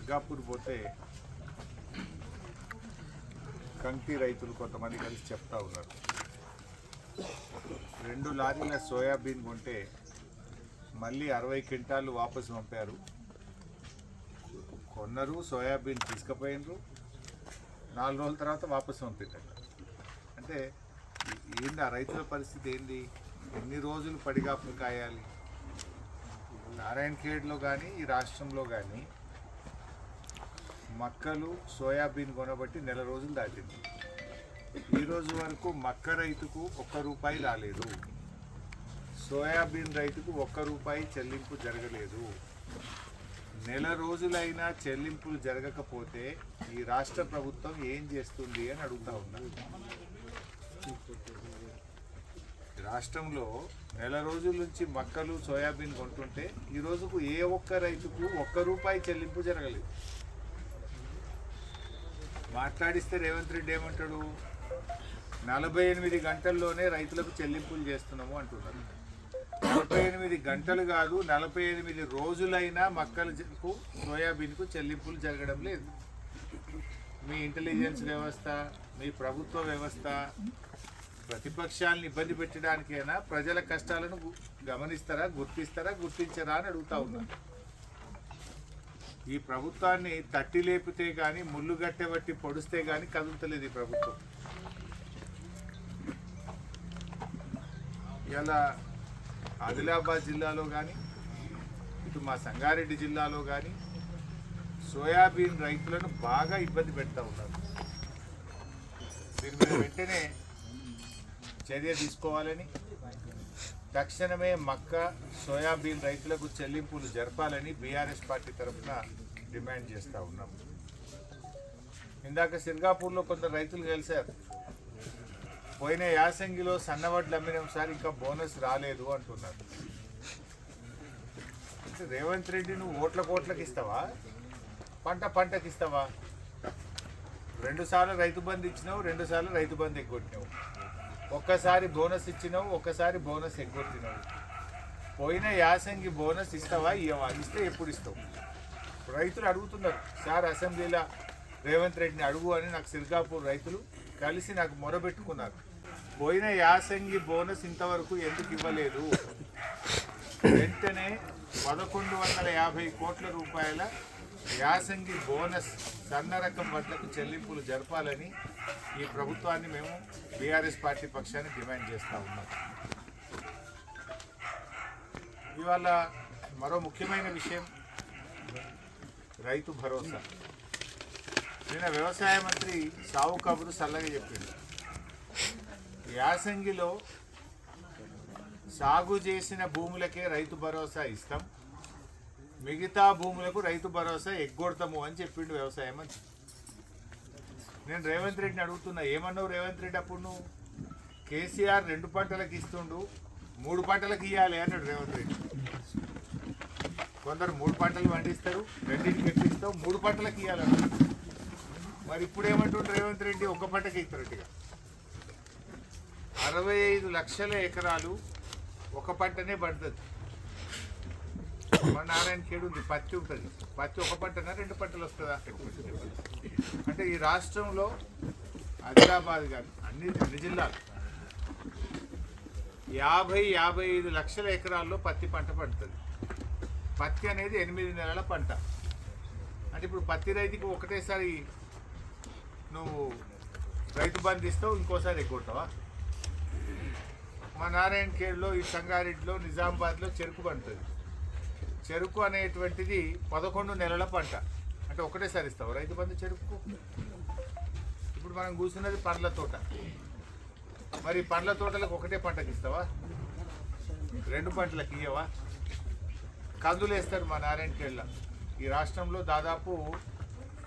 సిర్గాపూర్ పోతే కంకి రైతులు కొంతమంది కలిసి చెప్తా ఉన్నారు, 2 లారీల సోయాబీన్ కొంటే మళ్ళీ 60 క్వింటాలు వాపసు పంపారు. కొన్నారు, సోయాబీన్ తీసుకుపోయినరు, 4 రోజుల తర్వాత వాపసు పంపించారు. అంటే ఏంది ఆ రైతుల పరిస్థితి ఏంది? ఎన్ని రోజులు పడిగాపులు కాయాలి? నారాయణఖేడ్లో కానీ ఈ రాష్ట్రంలో కానీ మక్కలు సోయాబీన్ కొనబట్టి 1 నెల రోజులు దాటింది. ఈరోజు వరకు మక్క రైతుకు ₹1 రాలేదు, సోయాబీన్ రైతుకు ₹1 చెల్లింపు జరగలేదు. 1 నెల రోజులైనా చెల్లింపులు జరగకపోతే ఈ రాష్ట్ర ప్రభుత్వం ఏం చేస్తుంది అని అడుగుతా ఉన్నారు. రాష్ట్రంలో 1 నెల రోజుల నుంచి మక్కలు సోయాబీన్ కొంటుంటే ఈ రోజుకు ఏ ఒక్క రైతుకు ₹1 చెల్లింపు జరగలేదు. మాట్లాడిస్తే రేవంత్ రెడ్డి ఏమంటాడు, 48 గంటల్లోనే రైతులకు చెల్లింపులు చేస్తున్నాము అంటున్నారు. 48 గంటలు కాదు, 48 రోజులైనా మక్కలకు సోయాబీన్కు చెల్లింపులు జరగడం లేదు. మీ ఇంటెలిజెన్స్ వ్యవస్థ, మీ ప్రభుత్వ వ్యవస్థ ప్రతిపక్షాలను ఇబ్బంది పెట్టడానికైనా ప్రజల కష్టాలను గమనిస్తారా, గుర్తించరా అని అడుగుతా ఉన్నారు. ఈ ప్రభుత్వాన్ని తట్టి లేపితే కానీ, ముళ్ళు గట్టెబట్టి పొడిస్తే కానీ కదులుతలేదు ఈ ప్రభుత్వం. ఇలా ఆదిలాబాద్ జిల్లాలో కానీ, ఇటు మా సంగారెడ్డి జిల్లాలో కానీ సోయాబీన్ రైతులను బాగా ఇబ్బంది పెడతా ఉన్నారు. దీని మీద వెంటనే చర్య తీసుకోవాలని, తక్షణమే మక్క సోయాబీన్ రైతులకు చెల్లింపులు జరపాలని బీఆర్ఎస్ పార్టీ తరఫున డిమాండ్ చేస్తూ ఉన్నాం. ఇందాక సిర్గాపూర్లో కొందరు రైతులు కలిశారు, పోయిన యాసంగిలో సన్నవడ్లు అమ్మినాం సార్, ఇంకా బోనస్ రాలేదు అంటున్నారు. అంటే రేవంత్ రెడ్డి నువ్వు ఓట్లకి ఇస్తావా, పంటకి ఇస్తావా? 2 సార్లు రైతు బంధు ఇచ్చినావు, 2 సార్లు రైతు బంధు ఎగ్గొట్టినావు. ఒక్కసారి బోనస్ ఇచ్చినావు, ఒక్కసారి బోనస్ ఎగ్గొట్టినావు. పోయిన యాసంగి బోనస్ ఇస్తావా, ఇవ్వవా? ఇస్తే ఎప్పుడు ఇస్తావు? రైతులు అడుగుతున్నారు సార్, అసెంబ్లీలో రేవంత్ రెడ్డిని అడుగు అని నాకు సిర్గాపూర్ రైతులు కలిసి నాకు మొరబెట్టుకున్నారు. పోయిన యాసంగి బోనస్ ఇంతవరకు ఎందుకు ఇవ్వలేదు? వెంటనే 1150 కోట్ల రూపాయల యాసంగి బోనస్ సన్న రకం వడ్లకు చెల్లింపులు జరపాలని ఈ ప్రభుత్వాన్ని మేము బీఆర్ఎస్ పార్టీ పక్షాన్ని డిమాండ్ చేస్తూ ఉన్నాం. ఇవాళ మరో ముఖ్యమైన విషయం, రైతు భరోసా. నిన్న వ్యవసాయ మంత్రి సావు కబురు సల్లగా చెప్పింది, యాసంగిలో సాగు చేసిన భూములకే రైతు భరోసా ఇస్తాం, మిగతా భూములకు రైతు భరోసా ఎగ్గొడతాము అని చెప్పిండు వ్యవసాయ మంత్రి. నేను రేవంత్ రెడ్డిని అడుగుతున్నా, ఏమన్నావు రేవంత్ రెడ్డి? అప్పుడు నువ్వు కేసీఆర్ 2 పంటలకు ఇస్తుండు, 3 పంటలకు ఇవ్వాలి అన్నాడు రేవంత్ రెడ్డి. కొందరు 3 పంటలు పండిస్తారు, 2కి ఎట్టిస్తావు, 3 పంటలకు ఇవ్వాలన్నాడు. మరి ఇప్పుడు ఏమంటుండు రేవంత్ రెడ్డి? 1 పంటకి ఇస్తారట్టుగా. 65 లక్షల ఎకరాలు 1 పంటనే పడుతుంది. మన నారాయణఖేడ్ ఉంది, పత్తి ఉంటుంది, పత్తి 1 పంటనా 2 పంటలు వస్తుందా? అంటే ఈ రాష్ట్రంలో ఆదిలాబాద్ కానీ అన్ని జిల్లాలు 50-55 లక్షల ఎకరాల్లో పత్తి పంట పడుతుంది. పత్తి అనేది 8 నెలల పంట. అంటే ఇప్పుడు పత్తి రైతుకి ఒకటేసారి నువ్వు రైతు బంధు ఇస్తావు, ఇంకోసారి ఎగ్గొట్టావా? మా నారాయణఖేడ్లో, ఈ సంగారెడ్డిలో, నిజామాబాద్లో చెరుకు పండుతుంది. చెరుకు అనేటువంటిది 11 నెలల పంట. అంటే ఒకటేసారి ఇస్తావు రైతు బంధు చెరుకు? ఇప్పుడు మనం కూర్చున్నది పండ్ల తోట, మరి పండ్ల తోటలకు ఒకటే పంటకి ఇస్తావా, 2 పంటలకు ఇవ్వవా? కందులు వేస్తారు మా నారాయణఖేడ్లో. ఈ రాష్ట్రంలో దాదాపు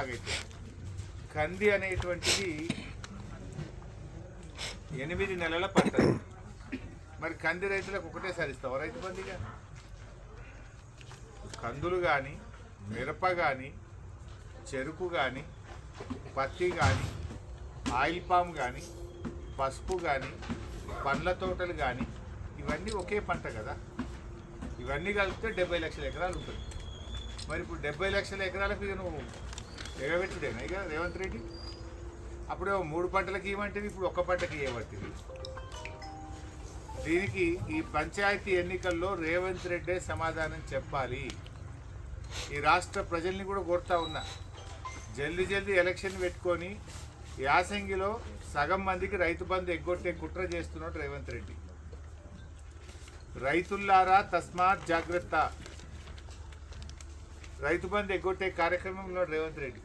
ఆగైతే కంది అనేటువంటిది 8 నెలల పంట. మరి కంది రైతులకు ఒకటేసారి ఇస్తావా రైతు బంధుగా? కందులు కానీ, మిరప కానీ, చెరుకు కానీ, పత్తి కానీ, ఆయిల్ పామ్ కానీ, పసుపు కానీ, పండ్ల తోటలు కానీ, ఇవన్నీ ఒకే పంట కదా. ఇవన్నీ కలిపితే 70 లక్షల ఎకరాలు ఉంటుంది. మరి ఇప్పుడు 70 లక్షల ఎకరాలకు ఇక నువ్వు ఎగబెట్టుడేనా ఇక రేవంత్ రెడ్డి? అప్పుడు 3 పంటలకు ఇవ్వమంటేవి, ఇప్పుడు 1 పంటకి ఇవ్వబట్టివి. దీనికి ఈ పంచాయతీ ఎన్నికల్లో రేవంత్ రెడ్డే సమాధానం చెప్పాలి. ఈ రాష్ట్ర ప్రజల్ని కూడా కోరుతా ఉన్నా, జల్దీ ఎలక్షన్ పెట్టుకొని యాసంగిలో సగం మందికి రైతు బంధు ఎగ్గొట్టే కుట్ర చేస్తున్నాడు రేవంత్ రెడ్డి. రైతుల్లారా తస్మాత్ జాగ్రత్త. రైతు బంధు ఎగ్గొట్టే కార్యక్రమంలో రేవంత్ రెడ్డి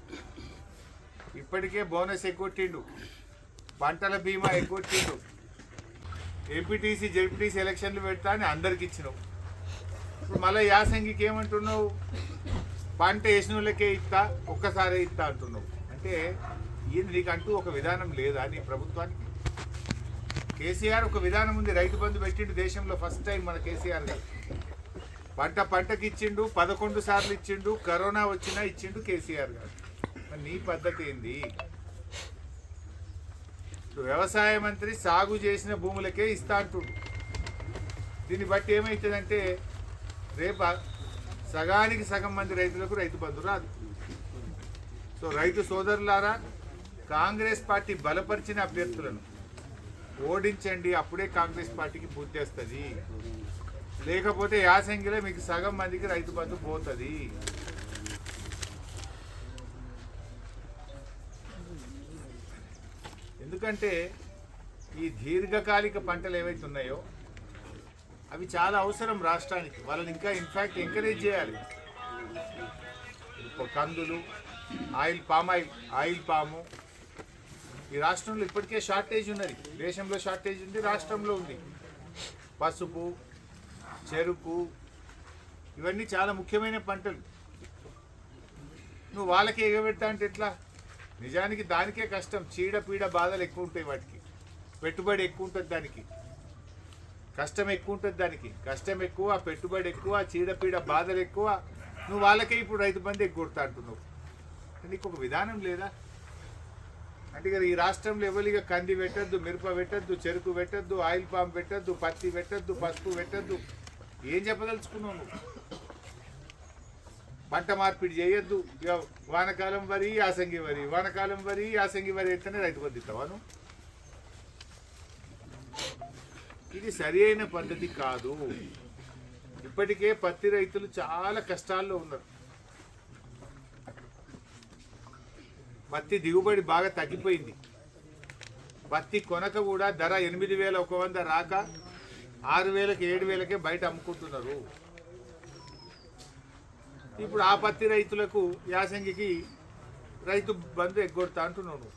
ఇప్పటికే బోనస్ ఎగ్గొట్టిండు, పంటల బీమా ఎగ్గొట్టిండు, ఎంపీటీసీ జెడ్పీటీసీ ఎలక్షన్లు పెడతా అని అందరికి ఇచ్చినావు. ఇప్పుడు మళ్ళీ యాసంగికి ఏమంటున్నావు? పంట వేసిన వాళ్ళకే ఇస్తా, ఒక్కసారే ఇస్తా అంటున్నావు. అంటే ఇది నీకంటూ ఒక విధానం లేదా నీ ప్రభుత్వానికి? కేసీఆర్ ఒక విధానం ఉంది. రైతు బంధు పెట్టిండు దేశంలో ఫస్ట్ టైం మన కేసీఆర్ గారు. పంటకి ఇచ్చిండు, 11 సార్లు ఇచ్చిండు, కరోనా వచ్చినా ఇచ్చిండు కేసీఆర్ గారు. నీ పద్ధతి ఏంది? వ్యవసాయ మంత్రి సాగు చేసిన భూములకే ఇస్తా అంటుండు. దీన్ని బట్టి ఏమవుతుందంటే రేపు సగానికి సగం మంది రైతులకు రైతు బంధు రాదు. సో రైతు సోదరులారా, కాంగ్రెస్ పార్టీ బలపరిచిన అభ్యర్థులను ఓడించండి, అప్పుడే కాంగ్రెస్ పార్టీకి బుద్ధి వస్తుంది. లేకపోతే యాసంగిలో మీకు సగం మందికి రైతు బంధు పోతుంది. ఎందుకంటే ఈ దీర్ఘకాలిక పంటలు ఏవైతే ఉన్నాయో అవి చాలా అవసరం రాష్ట్రానికి. వాళ్ళని ఇంకా ఇన్ఫ్యాక్ట్ ఎంకరేజ్ చేయాలి. కందులు, ఆయిల్ పాము ఈ రాష్ట్రంలో ఇప్పటికే షార్టేజ్ ఉన్నది. దేశంలో షార్టేజ్ ఉంది, రాష్ట్రంలో ఉంది. పసుపు, చెరుకు ఇవన్నీ చాలా ముఖ్యమైన పంటలు. నువ్వు వాళ్ళకే ఎగబెడతా అంటే ఎట్లా? నిజానికి దానికే కష్టం. చీడపీడ బాధలు ఎక్కువ ఉంటాయి వాటికి, పెట్టుబడి ఎక్కువ ఉంటుంది దానికి, కష్టం ఎక్కువ ఉంటుంది దానికి. కష్టం ఎక్కువ, పెట్టుబడి ఎక్కువ, చీడపీడ బాధలు ఎక్కువ. నువ్వు వాళ్ళకే ఇప్పుడు రైతు బంధు ఎగ్గొడతా అంటున్నావు. నీకు ఒక విధానం లేదా? అంటే కదా ఈ రాష్ట్రంలో ఎవరిగా కంది పెట్టద్దు, మిరప పెట్టద్దు, చెరుకు పెట్టద్దు, ఆయిల్ పామ్ పెట్టద్దు, పత్తి పెట్టద్దు, పసుపు పెట్టద్దు. ఏం చెప్పదలుచుకున్నావు నువ్వు? పంట మార్పిడి చేయొద్దు. వానకాలం వరి, యాసంగి వరి, వానకాలం వరి, యాసంగి వరి అయితేనే రైతు బంధు ఇస్తావా నువ్వు? ఇది సరి అయిన పద్ధతి కాదు. ఇప్పటికే పత్తి రైతులు చాలా కష్టాల్లో ఉన్నారు. పత్తి దిగుబడి బాగా తగ్గిపోయింది. పత్తి కొనక కూడా ధర 8,100 రాక 6,000కి 7,000కే బయట అమ్ముకుంటున్నారు. ఇప్పుడు ఆ పత్తి రైతులకు యాసంగికి రైతు బంధు ఎగ్గొడతా అంటున్నాను.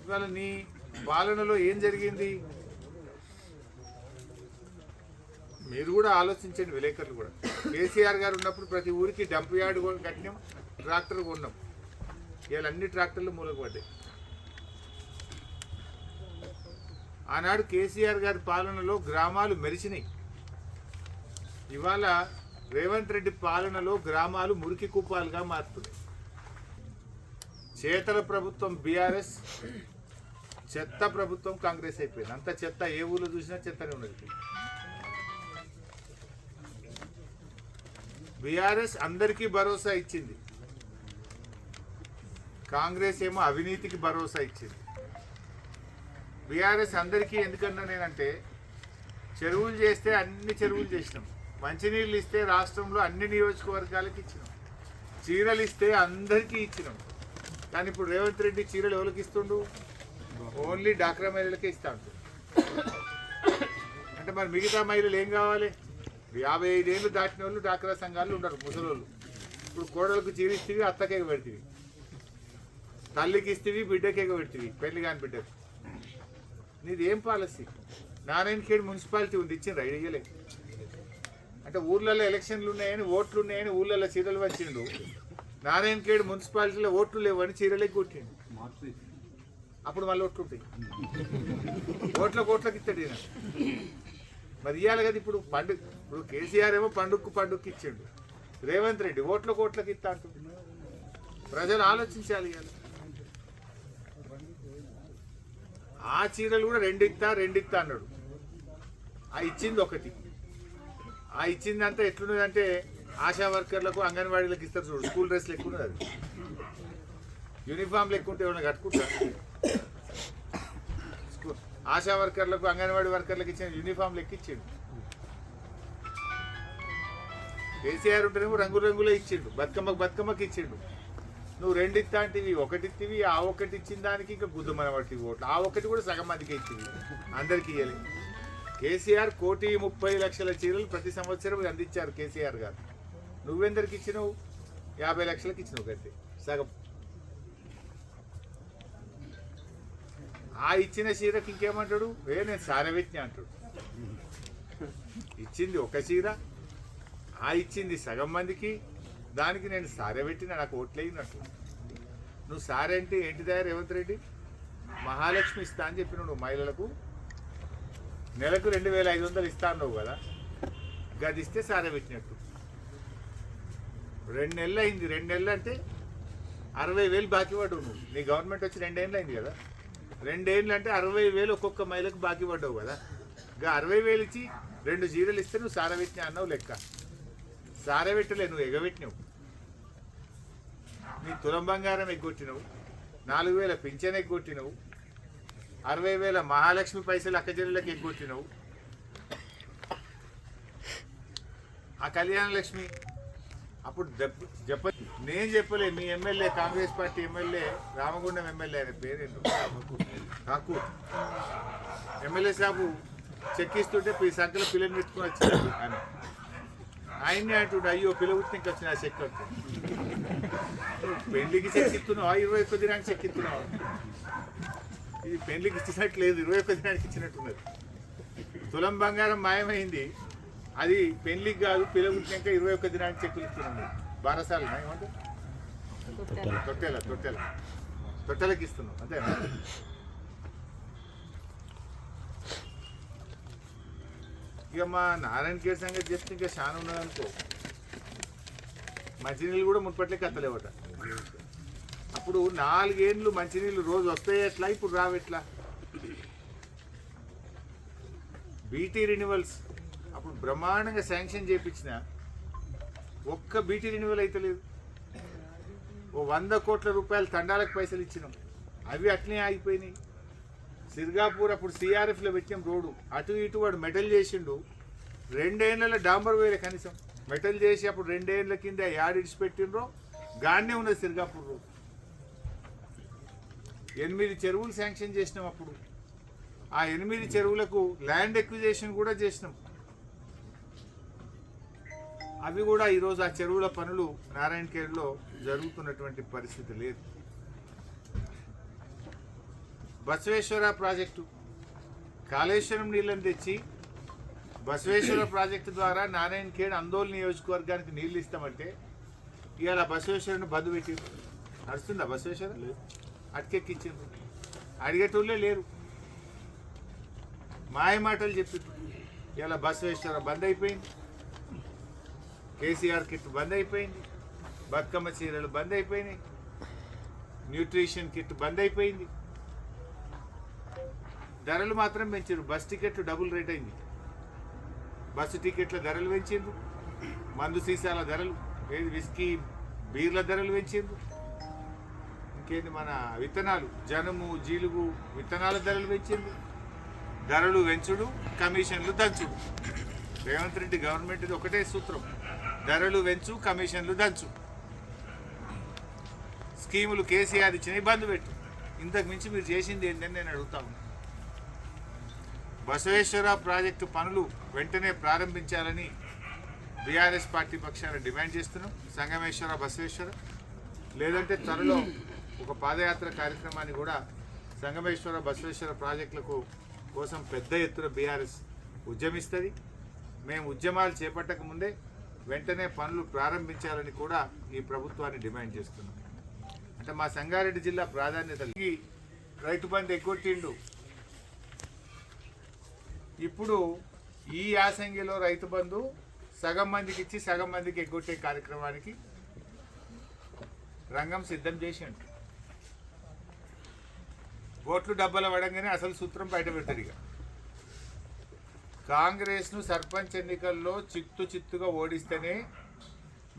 ఇవాళ నీ పాలనలో ఏం జరిగింది మీరు కూడా ఆలోచించండి, విలేకరులు కూడా. కేసీఆర్ గారు ఉన్నప్పుడు ప్రతి ఊరికి డంప్ యార్డ్ కట్టినాం, ట్రాక్టర్ కొన్నాం. ఇవాళ అన్ని ట్రాక్టర్లు మూలకు పడ్డాయి. ఆనాడు కేసీఆర్ గారి పాలనలో గ్రామాలు మెరిసినాయి. ఇవాళ రేవంత్ రెడ్డి పాలనలో గ్రామాలు మురికి కూపాలుగా మారుతున్నాయి. చేతల ప్రభుత్వం బీఆర్ఎస్, చెత్త ప్రభుత్వం కాంగ్రెస్ అయిపోయింది. అంత చెత్త, ఏ ఊళ్ళో చూసినా చెత్తనే ఉన్నది. బీఆర్ఎస్ అందరికీ భరోసా ఇచ్చింది, కాంగ్రెస్ ఏమో అవినీతికి భరోసా ఇచ్చింది. బీఆర్ఎస్ అందరికీ ఎందుకన్నా నేనంటే, చెరువులు చేస్తే అన్ని చెరువులు చేసినాం, మంచినీళ్ళు ఇస్తే రాష్ట్రంలో అన్ని నియోజకవర్గాలకి ఇచ్చినాం, చీరలు ఇస్తే అందరికీ ఇచ్చినాం. కానీ ఇప్పుడు రేవంత్ రెడ్డి చీరలు ఎవరికి ఇస్తుండు? ఓన్లీ డాక్రా మహిళలకే ఇస్తా ఉంటు. అంటే మరి మిగతా మహిళలు ఏం కావాలి? 55 ఏళ్ళు దాటిన వాళ్ళు డాక్రా సంఘాలు ఉండరు, ముసలోళ్ళు. ఇప్పుడు కోడలకు చీర ఇస్తేవి, అత్తకేక పెడతీవి, తల్లికి ఇస్తేవి, బిడ్డకేక పెడతీవి, పెళ్లి కాని బిడ్డకు. నీది ఏం పాలసీ? నారాయణఖేడ్ మున్సిపాలిటీ ఉంది, ఇచ్చిండ్రు, ఇయ్యలే. అంటే ఊర్లలో ఎలక్షన్లు ఉన్నాయని, ఓట్లు ఉన్నాయని ఊళ్ళల్లో చీరలు వచ్చిండు. నారాయణఖేడ్ మున్సిపాలిటీలో ఓట్లు లేవని చీరలే కొట్టిండు. అప్పుడు మళ్ళీ ఓట్లు ఉంటాయి. ఓట్లకి ఇస్తాడు ఈయన. మరి ఇవ్వాలి కదా. ఇప్పుడు కేసీఆర్ ఏమో పండుగకు ఇచ్చిండు, రేవంత్ రెడ్డి ఓట్లకి ఇస్తా అంటుంది. ప్రజలు ఆలోచించాలి. ఆ చీరలు కూడా రెండిస్తా అన్నాడు. ఆ ఇచ్చింది ఒకటి. ఆ ఇచ్చిందంతా ఎట్లున్నదంటే ఆశా వర్కర్లకు అంగన్వాడీలకు ఇస్తారు చూడు, స్కూల్ డ్రెస్లు ఎక్కువ ఉన్నది. అది యూనిఫామ్లు ఎక్కువ ఉంటే ఏమైనా కట్టుకుంటారు. ఆశా వర్కర్లకు అంగన్వాడీ వర్కర్లకు ఇచ్చిన యూనిఫామ్లు ఎక్కిచ్చిండు. కేసీఆర్ ఉంటేనేమో రంగులే ఇచ్చిండు, బతుకమ్మకి ఇచ్చిండు. నువ్వు రెండిస్తా అంటివి, ఒకటిత్తివి. ఆ ఒకటి ఇచ్చిన దానికి ఇంకా గుద్దుమన పట్టి ఓట్లు. ఆ ఒకటి కూడా సగం మందికి ఇచ్చింది, అందరికి ఇవ్వలేదు. కేసీఆర్ 1,30,00,000 చీరలు ప్రతి సంవత్సరం అందించారు కేసీఆర్ గారు. నువ్వెందరికి ఇచ్చినావు? 50 లక్షలకు ఇచ్చినావు గట్టి సగం. ఆ ఇచ్చిన చీరకి ఇంకేమంటాడు? నేను సారవెట్టిన అంటాడు. ఇచ్చింది ఒక చీర, ఆ ఇచ్చింది సగం మందికి, దానికి నేను సారవెట్టిన, నాకు ఓట్లేయినట్టు. నువ్వు సారేంటి ఏంటిదా రేవంత్ రెడ్డి? మహాలక్ష్మి ఇస్తా అని చెప్పినావు నువ్వు మహిళలకు. నెలకు 2,500 ఇస్తా అన్నావు కదా, గది ఇస్తే సారవెట్టినట్టు. 2 నెలలు అయింది. 2 నెలలు అంటే 60,000 బాకీ పడ్డావు నువ్వు. నీ గవర్నమెంట్ వచ్చి 2 ఏళ్ళు అయింది కదా. 2 ఏళ్ళు అంటే 60,000 ఒక్కొక్క మహిళకు బాకీ పడ్డావు కదా. ఇంకా 60,000 ఇచ్చి 2 చీరలు ఇస్తే నువ్వు సారవెట్టినా అన్నావు లెక్క. సారవెట్టలే, నువ్వు ఎగబెట్టినావు. నీ తులం బంగారం ఎగ్గొట్టినవు, 4,000 పింఛన్ ఎగ్గొట్టినవు, 60,000 మహాలక్ష్మి పైసలు అక్కజల్లులకు ఎగ్గొట్టినవు. ఆ కళ్యాణ లక్ష్మి అప్పుడు నేను చెప్పలే, మీ MLA, Congress party MLA, Ramagundam MLA, ఆయన పేరేంటి, కాకు ఎమ్మెల్యే సాబు చెక్కిస్తుంటే సంఖ్యలో పిల్లలు పెట్టుకుని వచ్చారు. ఆయన్ని అంటుండే, అయ్యో పిల్లవుతుంది ఇంకా వచ్చిన చెక్ పెళ్లికి చెక్కిస్తున్నావా, 21 దినానికి చెక్కిస్తున్నావా? ఇది పెళ్లికి ఇచ్చినట్లేదు, 21 దినానికి ఇచ్చినట్టున్నది. తులం బంగారం మాయమైంది, అది పెళ్లికి కాదు, పిల్లవుతున్నాక 21 దినానికి చెక్కులు ఇస్తున్నాం. బారసాలు ఏమంటారు, తొట్టెలకి ఇస్తున్నాం అంతేనా? ఇక మా నారాయణ ఖేడ్ సంగతి చెప్తే ఇంకా చాలా ఉన్నదనుకో. మంచినీళ్ళు కూడా మున్పట్లే కత్తలేవట. అప్పుడు 4 ఏళ్ళు మంచినీళ్ళు రోజు వస్తాయి ఎట్లా, ఇప్పుడు రావెట్లా? బీటీ రెన్యువల్స్ అప్పుడు బ్రహ్మాండంగా శాంక్షన్ చేయించిన ఒక్క బీటీ రెన్యువల్ అయితే లేదు. ఓ 100 కోట్ల రూపాయలు తండాలకు పైసలు ఇచ్చినాం, అవి అట్లనే ఆగిపోయినాయి. సిర్గాపూర్ అప్పుడు సిఆర్ఎఫ్లో పెట్టినాం రోడ్డు, అటు ఇటు వాడు మెటల్ చేసిండు. 2 ఏళ్ళలో డాంబర్ వేరే కనీసం మెటల్ చేసి అప్పుడు 2 ఏళ్ళ కింద యాడ్ ఇడిచి పెట్టిండ్రో గానే ఉన్నది సిర్గాపూర్ రోడ్. 8 చెరువులు శాంక్షన్ చేసినాం అప్పుడు. ఆ 8 చెరువులకు ల్యాండ్ ఎక్విజేషన్ కూడా చేసినాం. అవి కూడా ఈరోజు ఆ చెరువుల పనులు నారాయణ ఖేడ్లో జరుగుతున్నటువంటి పరిస్థితి లేదు. బసవేశ్వర ప్రాజెక్టు, కాళేశ్వరం నీళ్ళని తెచ్చి బసవేశ్వర ప్రాజెక్టు ద్వారా నారాయణ ఖేడ్ అందోల్ నియోజకవర్గానికి నీళ్ళు ఇస్తామంటే ఇవాళ బసవేశ్వరుని బంద్ పెట్టి నడుస్తుందా? బసవేశ్వర అటుకెక్కించింది, అడిగేటోళ్ళే లేరు, మాయ మాటలు చెప్పింది. ఇవాళ బసవేశ్వర బంద్ అయిపోయింది, కేసీఆర్ కిట్ బంద్ అయిపోయింది, బతుకమ్మ చీరలు బంద్ అయిపోయినాయి, న్యూట్రిషన్ కిట్ బంద్ అయిపోయింది. ధరలు మాత్రం పెంచారు. బస్ టికెట్ డబుల్ రేట్ అయింది. బస్సు టికెట్ల ధరలు పెంచిండ్రు, మందు సీసాల ధరలు, ఏది విస్కీ బీర్ల ధరలు పెంచిండ్రు. ఇంకేంది మన విత్తనాలు, జనుము జీలుగు విత్తనాల ధరలు పెంచిండ్రు. ధరలు పెంచుడు, కమిషన్లు దంచుడు. రేవంత్ రెడ్డి గవర్నమెంట్ ఇది ఒకటే సూత్రం, ధరలు పెంచు, కమిషన్లు దంచు. స్కీములు కేసీఆర్ ఇచ్చినవి బంద్ పెట్టు. ఇంతకు మించి మీరు చేసింది ఏంటని నేను అడుగుతా ఉన్నా. బసవేశ్వర ప్రాజెక్టు పనులు వెంటనే ప్రారంభించాలని బీఆర్ఎస్ పార్టీ పక్షాన డిమాండ్ చేస్తున్నాం. సంగమేశ్వర, బసవేశ్వర, లేదంటే త్వరలో ఒక పాదయాత్ర కార్యక్రమాన్ని కూడా సంగమేశ్వర, బసవేశ్వర ప్రాజెక్టులకు కోసం పెద్ద ఎత్తున బీఆర్ఎస్ ఉద్యమిస్తుంది. మేము ఉద్యమాలు చేపట్టక ముందే వెంటనే పనులు ప్రారంభించాలని కూడా ఈ ప్రభుత్వాన్ని డిమాండ్ చేస్తున్నాం. అంటే మా సంగారెడ్డి జిల్లా ప్రాధాన్యత రైతు బంధు ఎగ్గొట్టిండు. ఇప్పుడు ఈ యాసంగిలో రైతు బంధు సగం మందికి ఇచ్చి సగం మందికి ఎగ్గొట్టే కార్యక్రమానికి రంగం సిద్ధం చేసిండు. ఓట్లు డబ్బల పడంగానే అసలు సూత్రం బయట పెట్టారు. ఇక కాంగ్రెస్ను సర్పంచ్ ఎన్నికల్లో చిత్తుగా ఓడిస్తేనే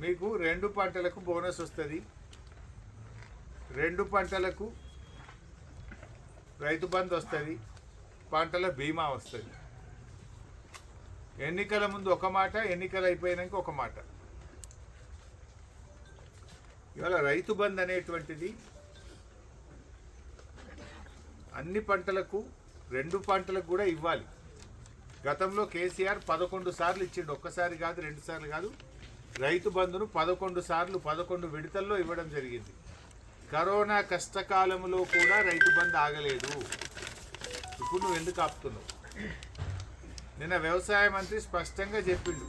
మీకు 2 పంటలకు బోనస్ వస్తుంది, 2 పంటలకు రైతు బంధు వస్తుంది, పంటల బీమా వస్తుంది. ఎన్నికల ముందు ఒక మాట, ఎన్నికలు అయిపోయినాక ఒక మాట. ఇవాళ రైతు బంధు అనేటువంటిది అన్ని పంటలకు 2 పంటలకు కూడా ఇవ్వాలి. గతంలో కేసీఆర్ 11 సార్లు ఇచ్చిండు, ఒక్కసారి కాదు 2 సార్లు కాదు. రైతు బంధును 11 సార్లు 11 విడతల్లో ఇవ్వడం జరిగింది. కరోనా కష్టకాలంలో కూడా రైతు బంధు ఆగలేదు. ఇప్పుడు నువ్వు ఎందుకు ఆపుతున్నావు? నిన్న వ్యవసాయ మంత్రి స్పష్టంగా చెప్పిండు,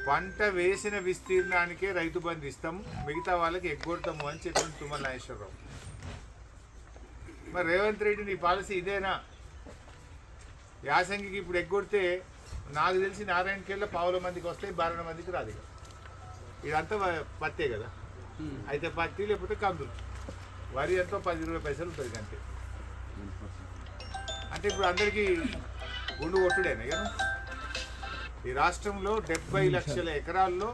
పంట వేసిన విస్తీర్ణానికే రైతు బంధు ఇస్తాం, మిగతా వాళ్ళకి ఎగ్గొడతాము అని చెప్పిండు తుమ్మల నాగేశ్వరరావు. మరి రేవంత్ రెడ్డి నీ పాలసీ ఇదేనా? యాసంగికి ఇప్పుడు ఎగ్గొడితే నాకు తెలిసి నారాయణకేళ్ళ 1,000 మందికి వస్తాయి, 12 మందికి రాదు. ఇదంతా పత్తే కదా, అయితే పత్తి లేకపోతే కందులు, వరి ఎంతో 10-20 పైసలు ఉంటుంది అంతే. అంటే ఇప్పుడు అందరికీ గుండు కొట్టుడేనా కదా? ఈ రాష్ట్రంలో 70 లక్షల ఎకరాల్లో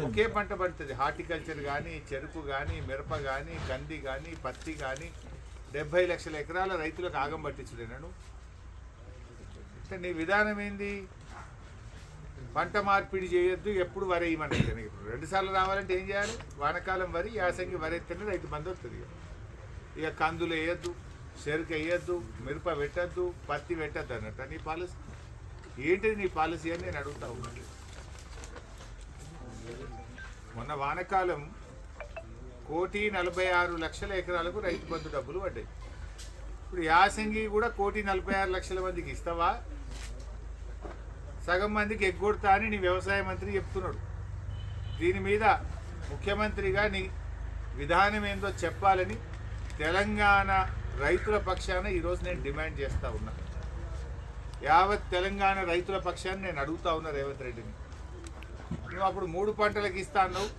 ఒకే పంట పడుతుంది. హార్టికల్చర్ కానీ, చెరుకు కానీ, మిరప కానీ, కంది కానీ, పత్తి కానీ 70 లక్షల ఎకరాల రైతులకు ఆగం పట్టించలేనాను. అంటే నీ విధానం ఏంది? పంట మార్పిడి చేయొద్దు, ఎప్పుడు వరి వేయమని. ఇప్పుడు 2 సార్లు రావాలంటే ఏం చేయాలి? వానకాలం వరి, యాసంగి వరి ఎత్తేనే రైతు బంధు వస్తుంది. ఇక కందులు వేయొద్దు, చెరుకు వేయొద్దు, మిరప పెట్టద్దు, పత్తి పెట్టద్దు అన్నట్టు నీ పాలసీ. ఏంటిది నీ పాలసీ అని నేను అడుగుతా ఉన్నాను. మొన్న వానకాలం 1,46,00,000 ఎకరాలకు రైతు బంధు డబ్బులు పడ్డాయి. ఇప్పుడు యాసంగి కూడా 1,46,00,000 మందికి ఇస్తావా? సగం మందికి ఎగ్గొడతా అని నీ వ్యవసాయ మంత్రి చెప్తున్నాడు. దీని మీద ముఖ్యమంత్రిగా నీ విధానం ఏందో చెప్పాలని తెలంగాణ రైతుల పక్షాన ఈరోజు నేను డిమాండ్ చేస్తూ ఉన్నా. యావత్ తెలంగాణ రైతుల పక్షాన్ని నేను అడుగుతా ఉన్నా రేవంత్ రెడ్డిని. నువ్వు అప్పుడు 3 పంటలకు ఇస్తా అన్నావు,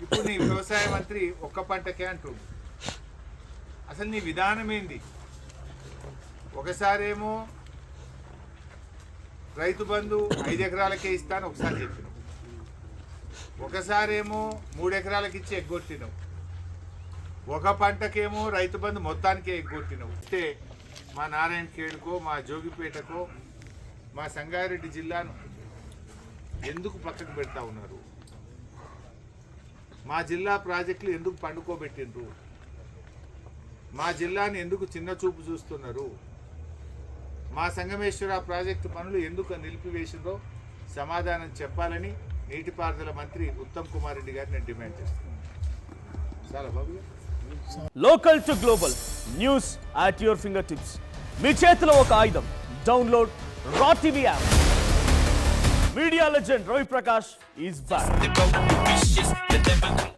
ఇప్పుడు నీ వ్యవసాయ మంత్రి 1 పంటకే అంటుండు. అసలు నీ విధానం ఏంది? ఒకసారేమో రైతు బంధు 5 ఎకరాలకే ఇస్తాను ఒకసారి చెప్పినావు, ఒకసారేమో 3 ఎకరాలకి ఇచ్చి ఎగ్గొట్టినావు, 1 పంటకేమో రైతు బంధు మొత్తానికే ఎగ్గొట్టినావు. అంటే మా నారాయణఖేడ్కో, మా జోగిపేటకో, మా సంగారెడ్డి జిల్లాను ఎందుకు పక్కకు పెడతా ఉన్నారు? మా జిల్లా ప్రాజెక్టులు ఎందుకు పండుకోబెట్టిండ్రు? మా జిల్లాని ఎందుకు చిన్న చూపు చూస్తున్నారు? మా సంగమేశ్వర ప్రాజెక్టు పనులు ఎందుకు నిలిపివేసిందో సమాధానం చెప్పాలని నీటిపారుదల మంత్రి ఉత్తమ్ కుమార్ రెడ్డి గారిని నేను డిమాండ్ చేస్తున్నాను. చాలా బాబు. Local to global news at your finger tips. మీ చేతిలో ఒక ఆయుధం. డౌన్లోడ్ రా TV app. Media legend Ravi Prakash is back.